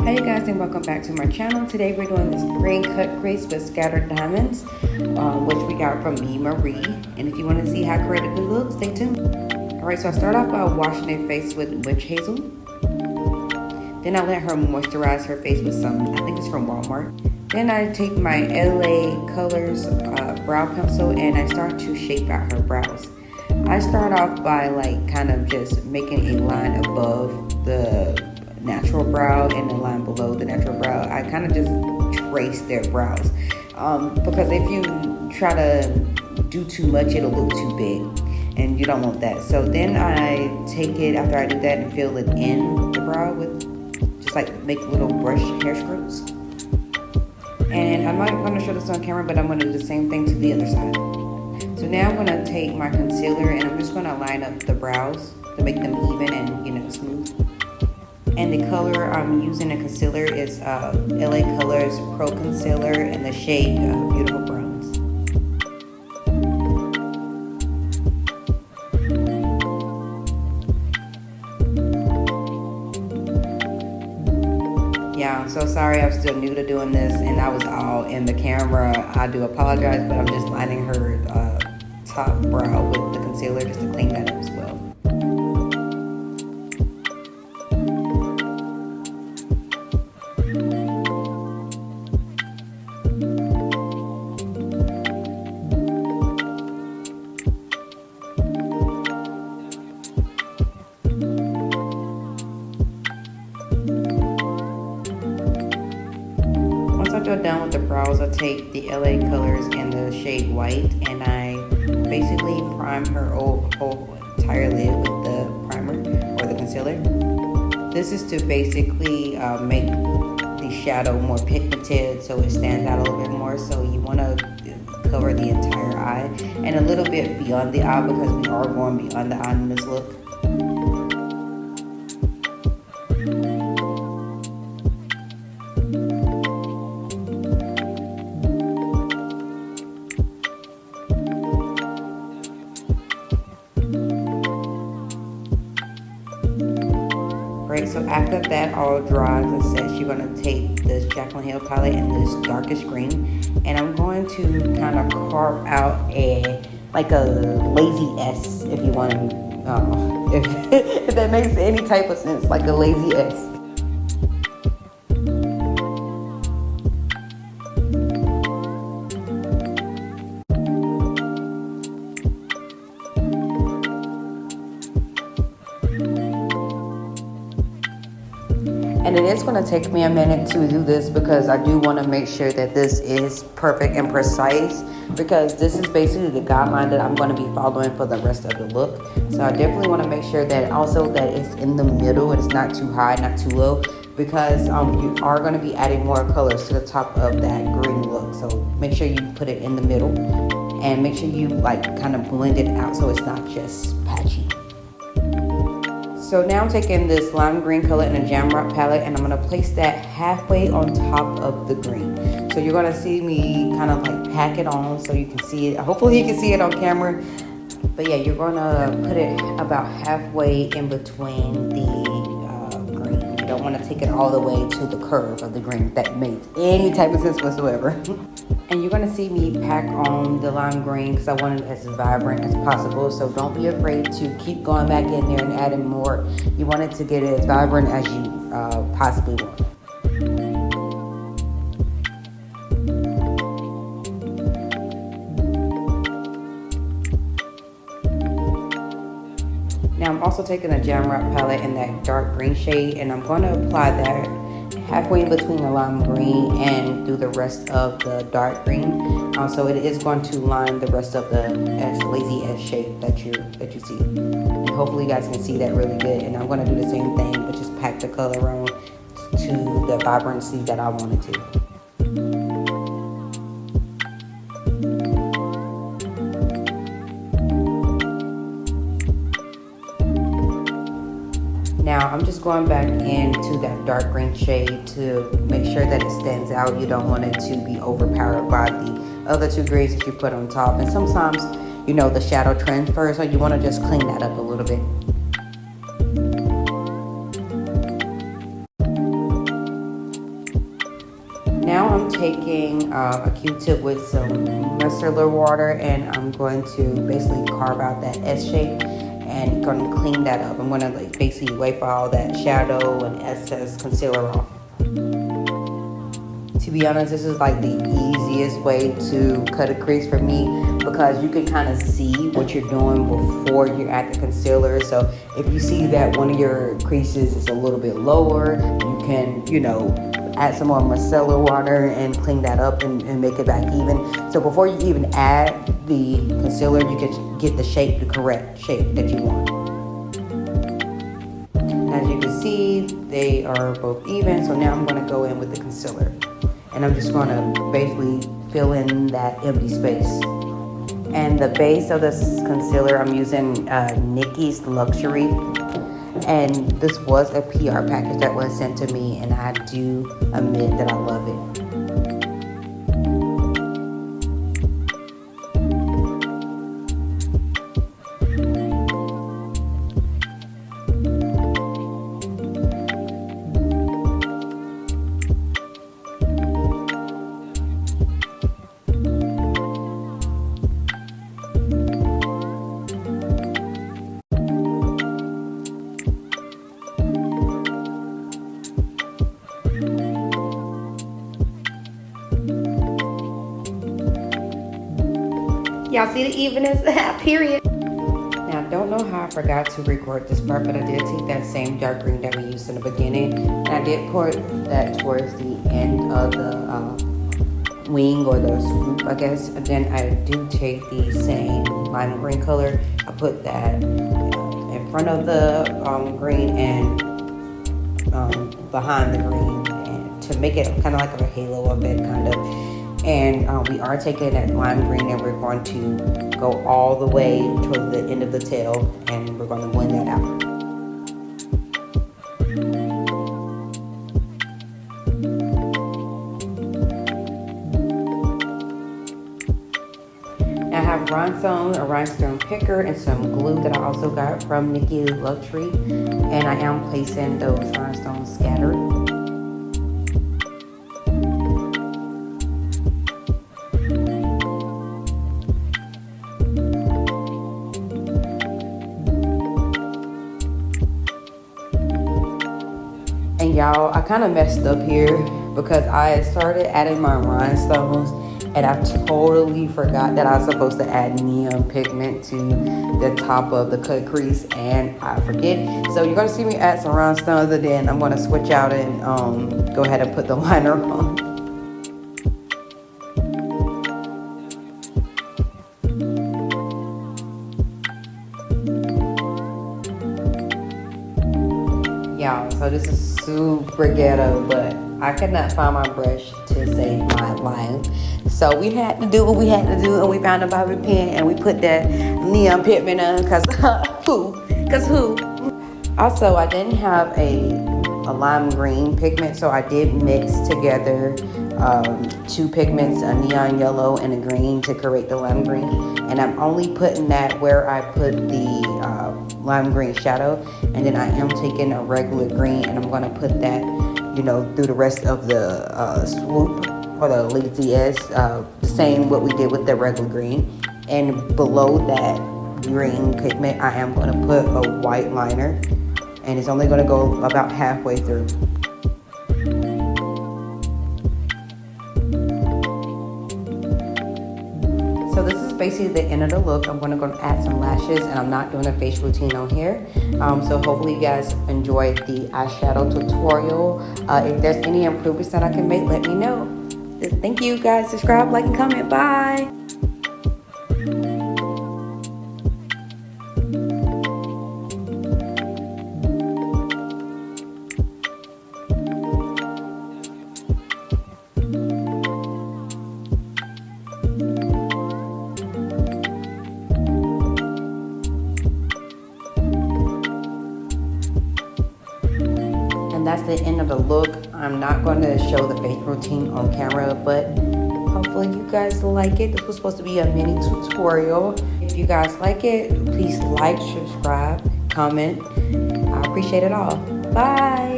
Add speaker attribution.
Speaker 1: Hi you guys, and welcome back to my channel. Today we're doing this green cut crease with scattered diamonds, which we got from me, Marie. And if you want to see how creative it looks, stay tuned. Alright, so I start off by washing her face with witch hazel. Then I let her moisturize her face with some, I think it's from Walmart. Then I take my LA Colors brow pencil and I start to shape out her brows. I start off by kind of just making a line above the natural brow and the line below the natural brow. I kind of just trace their brows because if you try to do too much, it'll look too big and you don't want that. So then I take it after I do that and fill it in the brow with just make little brush hair strokes. And I'm not going to show this on camera, but I'm going to do the same thing to the other side. So now I'm going to take my concealer and I'm just going to line up the brows to make them even and smooth. And the color I'm using in concealer is LA Colors Pro Concealer in the shade Beautiful Browns. Yeah, I'm so sorry, I'm still new to doing this and I was all in the camera. I do apologize, but I'm just lining her top brow with the concealer just to clean that up as well. After I'm done with the brows, I take the LA Colors in the shade White and I basically prime her whole entire lid with the primer or the concealer. This is to basically make the shadow more pigmented so it stands out a little bit more. So you want to cover the entire eye and a little bit beyond the eye because we are going beyond the eye in this look. So after that all dries and sets, you're going to take this Jaclyn Hill palette in this darkest green and I'm going to kind of carve out a lazy S, if you want to, if that makes any type of sense, like a lazy S. And it is going to take me a minute to do this because I do want to make sure that this is perfect and precise, because this is basically the guideline that I'm going to be following for the rest of the look. So I definitely want to make sure that also that it's in the middle, it's not too high, not too low, because you are going to be adding more colors to the top of that green look. So make sure you put it in the middle and make sure you kind of blend it out so it's not just patchy. So now I'm taking this lime green color in a Jamrock palette and I'm going to place that halfway on top of the green. So you're going to see me kind of pack it on so you can see it. Hopefully you can see it on camera. But yeah, you're going to put it about halfway in between the green. You don't want to take it all the way to the curve of the green, if that makes any type of sense whatsoever. And you're going to see me pack on the lime green because I want it as vibrant as possible. So don't be afraid to keep going back in there and adding more. You want it to get as vibrant as you possibly want. Now I'm also taking a Jamrock palette in that dark green shade and I'm going to apply that halfway in between the lime green and through the rest of the dark green. So it is going to line the rest of the lazy S shape that you see. And hopefully you guys can see that really good. And I'm going to do the same thing, but just pack the color on to the vibrancy that I wanted to. Now I'm just going back into that dark green shade to make sure that it stands out. You don't want it to be overpowered by the other two grades that you put on top. And sometimes, the shadow transfers, so you want to just clean that up a little bit. Now I'm taking a Q-tip with some micellar water, and I'm going to basically carve out that S shape and going to clean that up. I'm going to like basically wipe all that shadow and excess concealer off. To be honest, this is like the easiest way to cut a crease for me, because you can kind of see what you're doing before you add the concealer. So if you see that one of your creases is a little bit lower, you can, you know, add some more micellar water and clean that up and make it back even. So before you even add the concealer, you can get the shape, the correct shape that you want. As you can see, they are both even. So now I'm going to go in with the concealer. And I'm just going to basically fill in that empty space. And the base of this concealer, I'm using Nikki's Luxury. And this was a PR package that was sent to me, and I do admit that I love it. Y'all see the evenness? Period. Now, I don't know how I forgot to record this part, but I did take that same dark green that we used in the beginning, and I did pour that towards the end of the wing or the swoop, I guess. And then I do take the same lime green color. I put that in front of the green and behind the green, and to make it kind of like a halo effect, kind of. And we are taking that lime green, and we're going to go all the way towards the end of the tail, and we're going to blend that out. Now I have a rhinestone picker, and some glue that I also got from Nikki's Luxury, and I am placing those rhinestones scattered. And y'all, I kind of messed up here because I started adding my rhinestones, and I totally forgot that I was supposed to add neon pigment to the top of the cut crease, and I forget. So you're gonna see me add some rhinestones, and then I'm gonna switch out and go ahead and put the liner on. Y'all, so this is super ghetto, but I could not find my brush to save my life. So we had to do what we had to do, and we found a bobby pin, and we put that neon pigment on, cause who? Also, I didn't have a lime green pigment, so I did mix together two pigments, a neon yellow and a green, to create the lime green. And I'm only putting that where I put the lime green shadow, and then I am taking a regular green, and I'm gonna put that, you know, through the rest of the swoop or the lazy S, the same what we did with the regular green. And below that green pigment, I am gonna put a white liner, and it's only gonna go about halfway through. So this is basically the end of the look. I'm going to go add some lashes, and I'm not doing a face routine on here. So hopefully you guys enjoyed the eyeshadow tutorial. If there's any improvements that I can make, let me know. Thank you guys. Subscribe, like, and comment. Bye. That's the end of the look. I'm not going to show the face routine on camera, but hopefully you guys like it. This was supposed to be a mini tutorial. If you guys like it, please like, subscribe, comment. I appreciate it all. Bye.